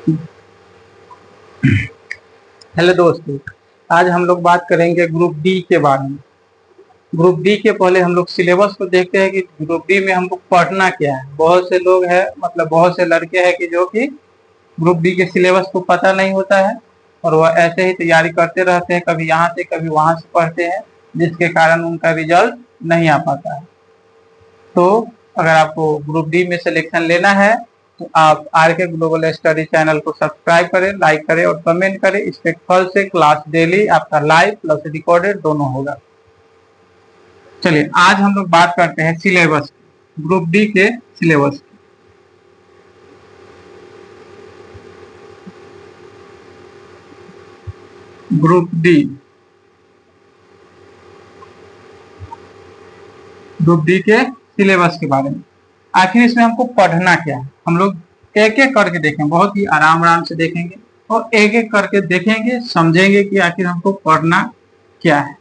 Hello दोस्तों, आज हम लोग बात करेंगे ग्रुप डी के बारे में। ग्रुप डी के पहले हम लोग सिलेबस को देखते हैं कि ग्रुप डी में हमको पढ़ना क्या है। बहुत से लोग हैं, मतलब बहुत से लड़के हैं कि जो कि ग्रुप डी के सिलेबस को पता नहीं होता है और वह ऐसे ही तैयारी करते रहते हैं, कभी यहाँ से कभी वहां से पढ़ते हैं, जिसके कारण उनका रिजल्ट नहीं आ पाता है। तो अगर आपको ग्रुप डी में सिलेक्शन लेना है तो आप आर के ग्लोबल स्टडी चैनल को सब्सक्राइब करें, लाइक करें और कमेंट करें। इस पे कल से क्लास डेली आपका लाइव प्लस रिकॉर्डेड दोनों होगा। चलिए आज हम लोग बात करते हैं सिलेबस, ग्रुप डी के syllabus. Group D, group D के सिलेबस के बारे में। आखिर इसमें हमको पढ़ना क्या है, हम लोग एक एक करके देखेंगे, बहुत ही आराम आराम से देखेंगे और एक एक करके देखेंगे, समझेंगे कि आखिर हमको पढ़ना क्या है।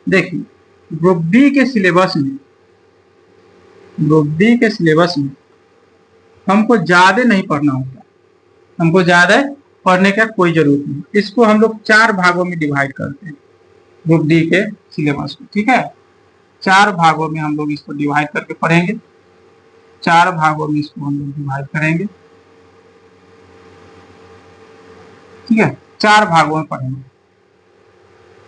देखिए ग्रुप डी के सिलेबस में, ग्रुप डी के सिलेबस में हमको ज्यादा नहीं पढ़ना होता, हमको ज्यादा पढ़ने का कोई जरूरत नहीं। इसको हम लोग 4 भागों में डिवाइड करते हैं ग्रुप डी के सिलेबस को, ठीक है। 4 भागों में हम लोग इसको डिवाइड करके पढ़ेंगे, 4 भागों में इसको हम लोग डिवाइड करेंगे, ठीक है। 4 भागों में पढ़ेंगे।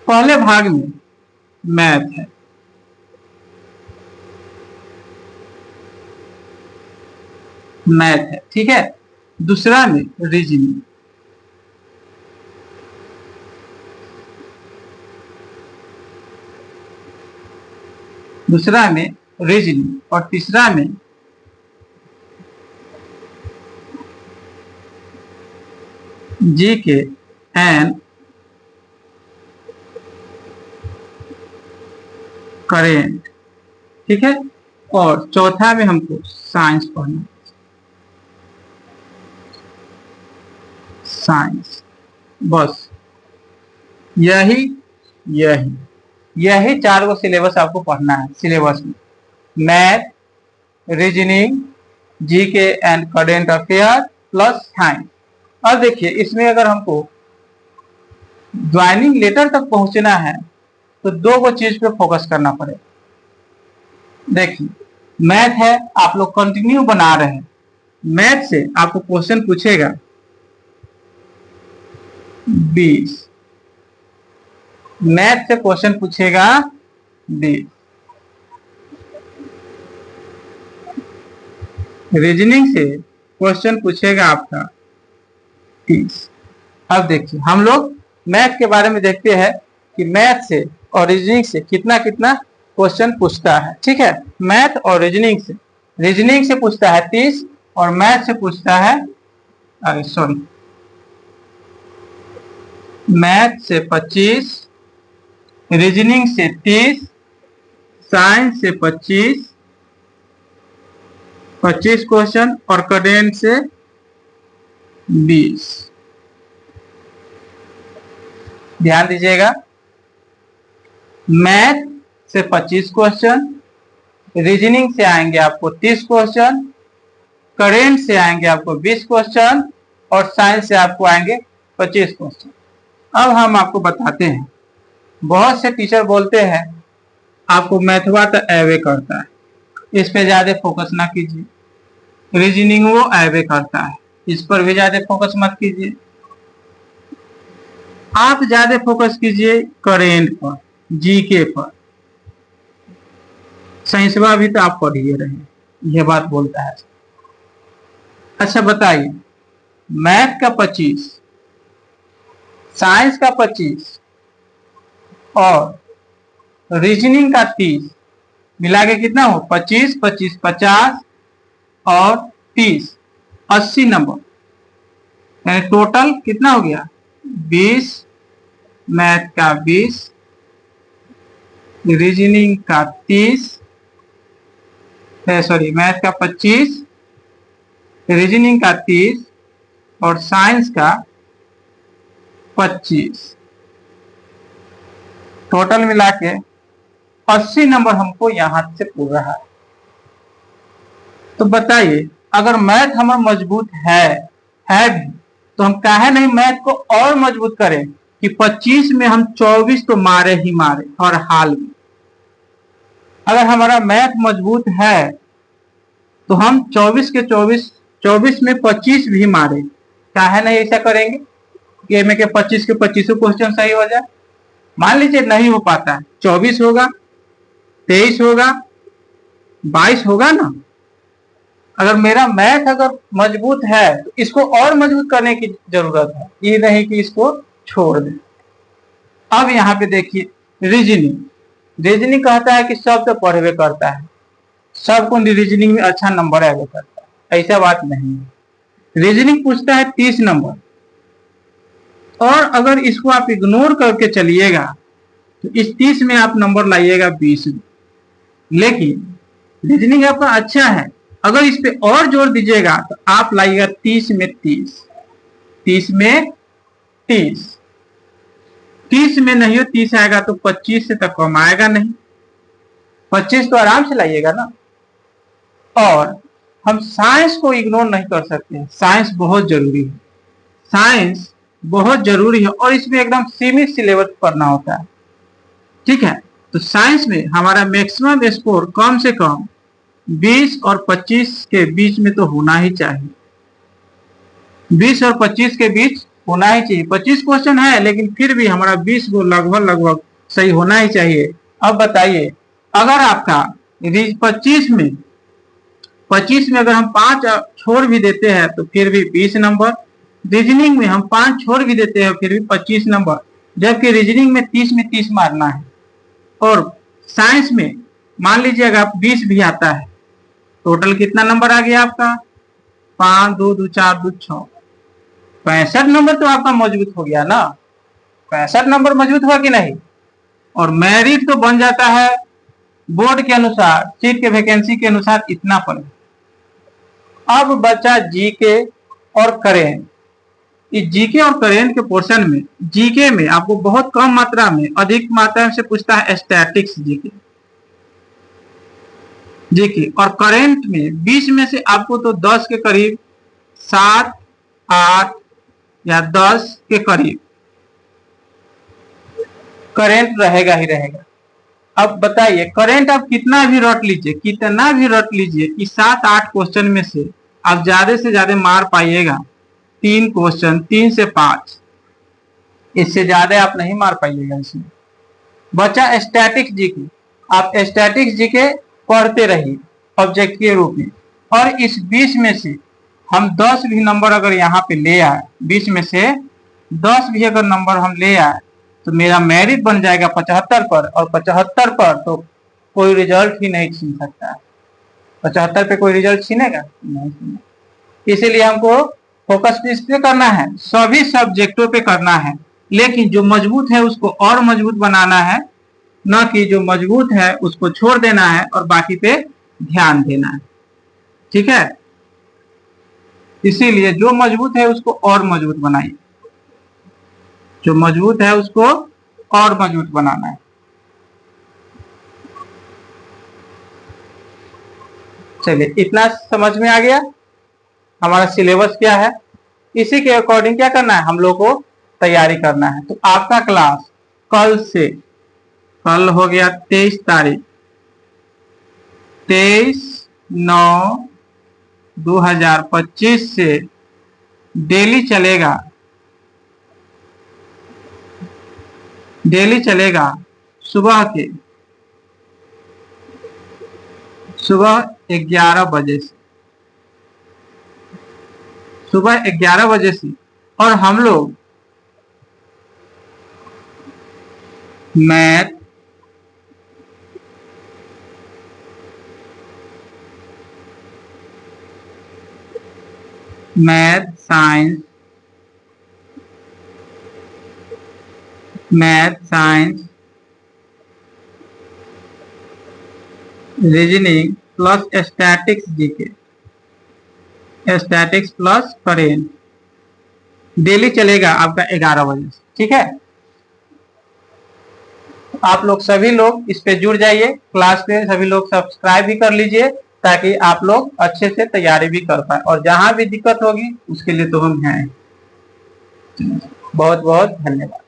पहले भाग में मैथ है, मैथ है, ठीक है। दूसरा में रीजनिंग, दूसरा में रीजनिंग और तीसरा में जीके एंड करेंट, ठीक है। और चौथा में हमको साइंस पढ़ना, साइंस। बस यही यही यही 4 गो सिलेबस आपको पढ़ना है। सिलेबस में math, reasoning, GK and current affair plus science. और देखिए इसमें अगर हमको ज्वाइनिंग लेटर तक पहुंचना है तो 2 गो चीज पे फोकस करना पड़ेगा। देखिए मैथ है, आप लोग कंटिन्यू बना रहे हैं, मैथ से आपको क्वेश्चन पूछेगा 20, मैथ से क्वेश्चन पूछेगा 20, रीजनिंग से क्वेश्चन पूछेगा आपका 30। अब देखिए हम लोग मैथ के बारे में देखते हैं कि मैथ से और रीजनिंग से कितना कितना क्वेश्चन पूछता है, ठीक है। मैथ और रीजनिंग से पूछता है 30 और मैथ से पूछता है, अरे सॉरी, मैथ से 25, रीजनिंग से 30, साइंस से 25 क्वेश्चन और करेंट से 20। ध्यान दीजिएगा, मैथ से 25 क्वेश्चन, रीजनिंग से आएंगे आपको 30 क्वेश्चन, करेंट से आएंगे आपको 20 क्वेश्चन और साइंस से आपको आएंगे 25 क्वेश्चन। अब हम आपको बताते हैं, बहुत से टीचर बोलते हैं आपको मैथवा तो एवे करता है, इस पे ज्यादा फोकस ना कीजिए। रीजनिंग वो एवे करता है, इस पर भी ज्यादा फोकस मत कीजिए। आप ज्यादा फोकस कीजिए करेंट पर, जीके पर। साइंसवा भी तो आप पढ़िए रहे, यह बात बोलता है। अच्छा बताइए, मैथ का 25, साइंस का 25 और रीजनिंग का 30 मिला के कितना हो, 25 25 50 और 30, 80 नंबर, यानी टोटल कितना हो गया 20। मैथ का 20, रीजनिंग का 30, सॉरी मैथ का 25, रीजनिंग का 30 और साइंस का 25, टोटल मिला के 80 नंबर हमको यहां से पूछ रहा है। तो बताइए अगर मैथ हमारा मजबूत है भी तो हम काहे नहीं मैथ को और मजबूत करें कि 25 में हम 24 तो मारे ही मारे हर हाल में। अगर हमारा मैथ मजबूत है तो हम 24 के 24 में 25 भी मारे, काहे नहीं ऐसा करेंगे कि में के 25 के 25 क्वेश्चन सही हो जाए। मान लीजिए नहीं हो पाता है, 24 होगा, 23 होगा, 22 होगा ना। अगर मेरा मैथ अगर मजबूत है तो इसको और मजबूत करने की जरूरत है, ये नहीं कि इसको छोड़ दें। अब यहाँ पे देखिए रीजनिंग कहता है कि सब तो पढ़वे करता है, सबको रीजनिंग में अच्छा नंबर आगे करता है, ऐसा बात नहीं है। रीजनिंग पूछता है 30 नंबर, और अगर इसको आप इग्नोर करके चलिएगा तो इस 30 में आप नंबर लाइएगा 20 में। लेकिन रीजनिंग आपका अच्छा है, अगर इस पे और जोर दीजिएगा तो आप लाइएगा 30 में 30, 30 में 30, 30 में नहीं हो 30 आएगा तो 25 से तक कम आएगा नहीं, 25 तो आराम से लाइएगा ना। और हम साइंस को इग्नोर नहीं कर सकते, साइंस बहुत जरूरी है, साइंस बहुत जरूरी है और इसमें एकदम सीमित सिलेबस पढ़ना होता है। ठीक है, तो साइंस में हमारा मैक्सिमम स्कोर कम से कम 20 और 25 के बीच में तो होना ही चाहिए, 20 और 25 के बीच होना ही चाहिए। 25 क्वेश्चन है लेकिन फिर भी हमारा 20 को लगभग सही होना ही चाहिए। अब बताइए, अगर आपका 25 में अगर हम 5 छोड़ भी देते हैं तो फिर भी 20 नंबर, रीजनिंग में हम 5 छोड़ भी देते हैं फिर भी 25 नंबर, जबकि रीजनिंग में 30 में 30 मारना है। और साइंस में मान लीजिए अगर 20 भी आता है, टोटल कितना नंबर आ गया आपका, 5 2 2 4 2 6, 65 नंबर तो आपका मजबूत हो गया ना। 65 नंबर मजबूत हुआ कि नहीं। और मेरिट तो बन जाता है बोर्ड के अनुसार, सीट के वैकेंसी के अनुसार इतना पढ़े। अब बचा जीके और करेंट। इस जीके और करेंट के पोर्शन में, जीके में आपको बहुत कम मात्रा में, अधिक मात्रा से पूछता है स्टैटिक्स जीके और करेंट में 20 में से आपको तो 10 के करीब, 7 8 या 10 के करीब करेंट रहेगा ही रहेगा। अब बताइए करेंट आप कितना भी रट लीजिए कि 7-8 क्वेश्चन में से आप ज्यादा से ज्यादा मार पाइएगा 3 क्वेश्चन, 3 से 5, इससे ज्यादा आप नहीं मार पाइएगा इसमें। बचा स्टैटिक्स जीके, आप स्टैटिक्स जीके पढ़ते रहिए ऑब्जेक्ट के रूप में, और इस 20 में से हम 10 भी नंबर अगर यहाँ पे ले आए, 20 में से 10 भी अगर नंबर हम ले आए तो मेरा मेरिट बन जाएगा 75 पर, और 75 पर तो कोई रिजल्ट ही नहीं छीन सकता है। 75 पे कोई रिजल्ट छीनेगा नहीं छीनेगा। इसीलिए हमको फोकस किस पे करना है, सभी सब्जेक्टों पे करना है, लेकिन जो मजबूत है उसको और मजबूत बनाना है, न कि जो मजबूत है उसको छोड़ देना है और बाकी पे ध्यान देना है। ठीक है, इसीलिए जो मजबूत है उसको और मजबूत बनाइए, जो मजबूत है उसको और मजबूत बनाना है। चलिए, इतना समझ में आ गया हमारा सिलेबस क्या है। इसी के अकॉर्डिंग क्या करना है, हम लोग को तैयारी करना है। तो आपका क्लास कल हो गया 23 तारीख, 23/9/2025 से डेली चलेगा सुबह 11 बजे से, सुबह 11 बजे से। और हम लोग math, science, reasoning plus statics plus current daily चलेगा आपका 11 बजे से। ठीक है, आप लोग सभी लोग इस पे जुड़ जाइए, क्लास पे सभी लोग सब्सक्राइब भी कर लीजिए ताकि आप लोग अच्छे से तैयारी भी कर पाए, और जहां भी दिक्कत होगी उसके लिए तो हम हैं। बहुत बहुत धन्यवाद।